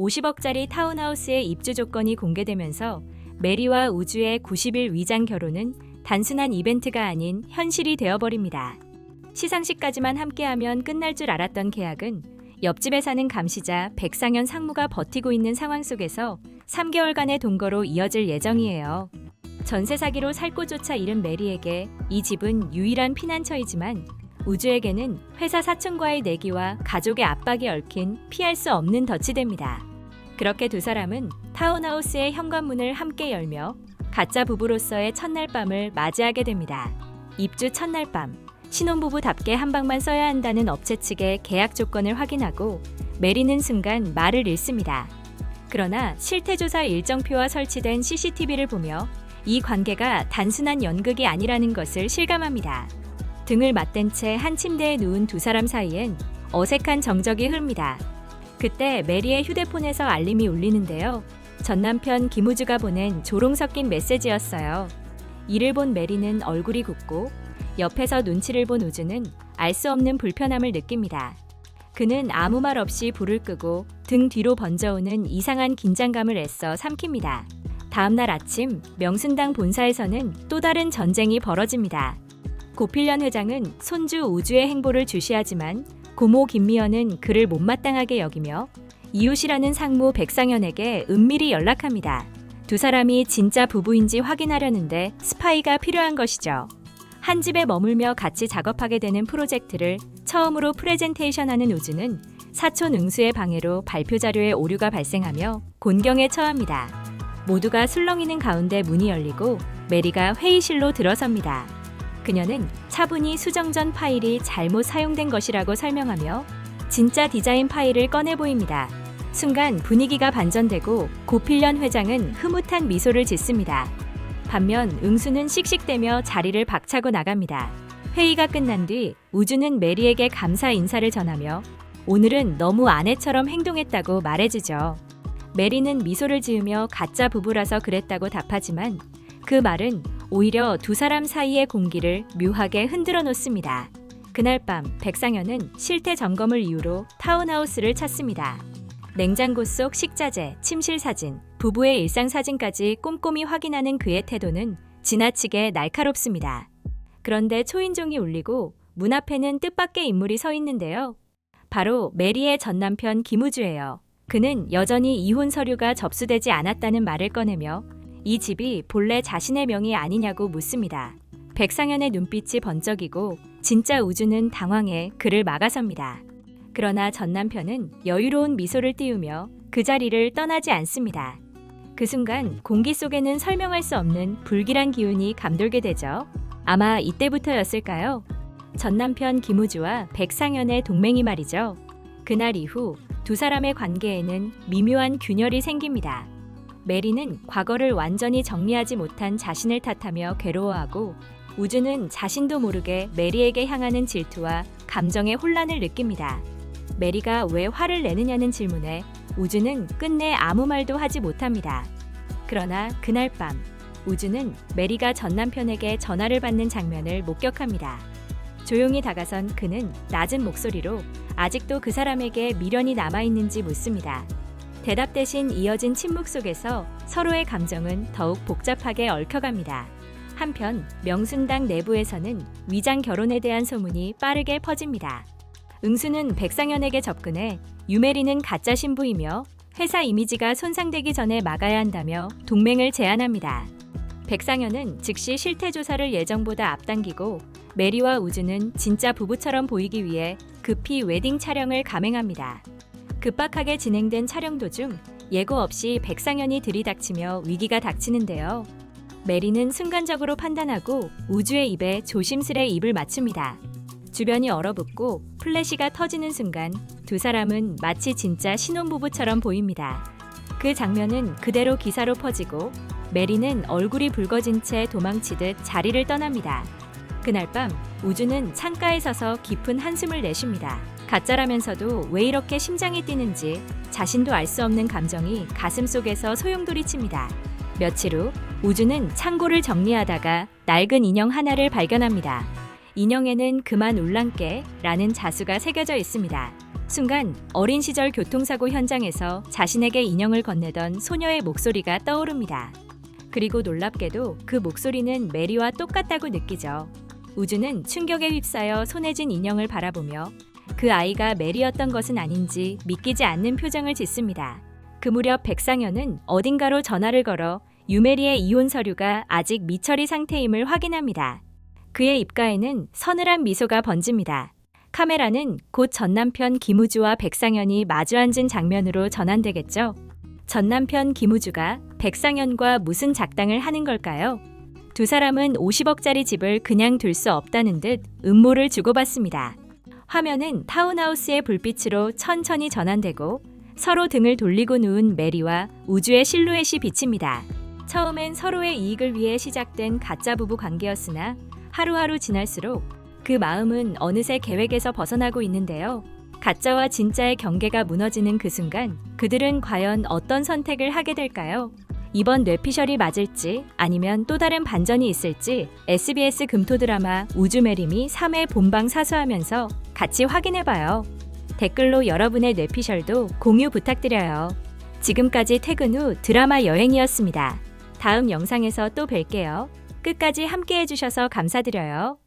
50억짜리 타운하우스의 입주 조건이 공개되면서 메리와 우주의 90일 위장 결혼은 단순한 이벤트가 아닌 현실이 되어버립니다. 시상식까지만 함께하면 끝날 줄 알았던 계약은 옆집에 사는 감시자 백상현 상무가 버티고 있는 상황 속에서 3개월간의 동거로 이어질 예정이에요. 전세 사기로 살 곳조차 잃은 메리에게 이 집은 유일한 피난처이지만 우주에게는 회사 사촌과의 내기와 가족의 압박이 얽힌 피할 수 없는 덫이 됩니다. 그렇게 두 사람은 타운하우스의 현관문을 함께 열며 가짜 부부로서의 첫날 밤을 맞이하게 됩니다. 입주 첫날 밤, 신혼부부답게 한 방만 써야 한다는 업체 측의 계약 조건을 확인하고 메리는 순간 말을 잃습니다. 그러나 실태조사 일정표와 설치된 CCTV를 보며 이 관계가 단순한 연극이 아니라는 것을 실감합니다. 등을 맞댄 채 한 침대에 누운 두 사람 사이엔 어색한 정적이 흐릅니다. 그때 메리의 휴대폰에서 알림이 울리는데요. 전 남편 김우주가 보낸 조롱 섞인 메시지였어요. 이를 본 메리는 얼굴이 굳고 옆에서 눈치를 본 우주는 알 수 없는 불편함을 느낍니다. 그는 아무 말 없이 불을 끄고 등 뒤로 번져오는 이상한 긴장감을 애써 삼킵니다. 다음 날 아침 명순당 본사에서는 또 다른 전쟁이 벌어집니다. 고필련 회장은 손주 우주의 행보를 주시하지만 고모 김미연은 그를 못마땅하게 여기며 이웃이라는 상무 백상현에게 은밀히 연락합니다. 두 사람이 진짜 부부인지 확인하려는데 스파이가 필요한 것이죠. 한 집에 머물며 같이 작업하게 되는 프로젝트를 처음으로 프레젠테이션하는 우주는 사촌 응수의 방해로 발표 자료에 오류가 발생하며 곤경에 처합니다. 모두가 술렁이는 가운데 문이 열리고 메리가 회의실로 들어섭니다. 그녀는 차분히 수정 전 파일이 잘못 사용된 것이라고 설명하며 진짜 디자인 파일을 꺼내 보입니다. 순간 분위기가 반전되고 고필련 회장은 흐뭇한 미소를 짓습니다. 반면 응수는 씩씩대며 자리를 박차고 나갑니다. 회의가 끝난 뒤 우주는 메리에게 감사 인사를 전하며 오늘은 너무 아내처럼 행동했다고 말해주죠. 메리는 미소를 지으며 가짜 부부라서 그랬다고 답하지만 그 말은 오히려 두 사람 사이의 공기를 묘하게 흔들어 놓습니다. 그날 밤 백상현은 실태 점검을 이유로 타운하우스를 찾습니다. 냉장고 속 식자재, 침실 사진, 부부의 일상 사진까지 꼼꼼히 확인하는 그의 태도는 지나치게 날카롭습니다. 그런데 초인종이 울리고 문 앞에는 뜻밖의 인물이 서 있는데요. 바로 메리의 전 남편 김우주예요. 그는 여전히 이혼 서류가 접수되지 않았다는 말을 꺼내며 이 집이 본래 자신의 명의 아니냐고 묻습니다. 백상현의 눈빛이 번쩍이고 진짜 우주는 당황해 그를 막아섭니다. 그러나 전 남편은 여유로운 미소를 띄우며 그 자리를 떠나지 않습니다. 그 순간 공기 속에는 설명할 수 없는 불길한 기운이 감돌게 되죠. 아마 이때부터였을까요? 전 남편 김우주와 백상현의 동맹이 말이죠. 그날 이후 두 사람의 관계에는 미묘한 균열이 생깁니다. 메리는 과거를 완전히 정리하지 못한 자신을 탓하며 괴로워하고 우주는 자신도 모르게 메리에게 향하는 질투와 감정의 혼란을 느낍니다. 메리가 왜 화를 내느냐는 질문에 우주는 끝내 아무 말도 하지 못합니다. 그러나 그날 밤 우주는 메리가 전 남편에게 전화를 받는 장면을 목격합니다. 조용히 다가선 그는 낮은 목소리로 아직도 그 사람에게 미련이 남아있는지 묻습니다. 대답 대신 이어진 침묵 속에서 서로의 감정은 더욱 복잡하게 얽혀갑니다. 한편 명순당 내부에서는 위장 결혼에 대한 소문이 빠르게 퍼집니다. 응수는 백상현에게 접근해 유메리는 가짜 신부이며 회사 이미지가 손상되기 전에 막아야 한다며 동맹을 제안합니다. 백상현은 즉시 실태 조사를 예정보다 앞당기고 메리와 우주는 진짜 부부처럼 보이기 위해 급히 웨딩 촬영을 감행합니다. 급박하게 진행된 촬영 도중 예고 없이 백상현이 들이닥치며 위기가 닥치는데요. 메리는 순간적으로 판단하고 우주의 입에 조심스레 입을 맞춥니다. 주변이 얼어붙고 플래시가 터지는 순간 두 사람은 마치 진짜 신혼부부처럼 보입니다. 그 장면은 그대로 기사로 퍼지고 메리는 얼굴이 붉어진 채 도망치듯 자리를 떠납니다. 그날 밤 우주는 창가에 서서 깊은 한숨을 내쉽니다. 가짜라면서도 왜 이렇게 심장이 뛰는지 자신도 알 수 없는 감정이 가슴속에서 소용돌이칩니다. 며칠 후 우주는 창고를 정리하다가 낡은 인형 하나를 발견합니다. 인형에는 그만 울랑께 라는 자수가 새겨져 있습니다. 순간 어린 시절 교통사고 현장에서 자신에게 인형을 건네던 소녀의 목소리가 떠오릅니다. 그리고 놀랍게도 그 목소리는 메리와 똑같다고 느끼죠. 우주는 충격에 휩싸여 손에 쥔 인형을 바라보며 그 아이가 메리였던 것은 아닌지 믿기지 않는 표정을 짓습니다. 그 무렵 백상현은 어딘가로 전화를 걸어 유메리의 이혼 서류가 아직 미처리 상태임을 확인합니다. 그의 입가에는 서늘한 미소가 번집니다. 카메라는 곧 전남편 김우주와 백상현이 마주 앉은 장면으로 전환되겠죠. 전남편 김우주가 백상현과 무슨 작당을 하는 걸까요? 두 사람은 50억짜리 집을 그냥 둘 수 없다는 듯 음모를 주고받습니다. 화면은 타운하우스의 불빛으로 천천히 전환되고 서로 등을 돌리고 누운 메리와 우주의 실루엣이 비칩니다. 처음엔 서로의 이익을 위해 시작된 가짜 부부 관계였으나 하루하루 지날수록 그 마음은 어느새 계획에서 벗어나고 있는데요. 가짜와 진짜의 경계가 무너지는 그 순간 그들은 과연 어떤 선택을 하게 될까요? 이번 뇌피셜이 맞을지 아니면 또 다른 반전이 있을지 SBS 금토 드라마 우주매림이 3회 본방 사수하면서 같이 확인해봐요. 댓글로 여러분의 뇌피셜도 공유 부탁드려요. 지금까지 퇴근 후 드라마 여행이었습니다. 다음 영상에서 또 뵐게요. 끝까지 함께 해주셔서 감사드려요.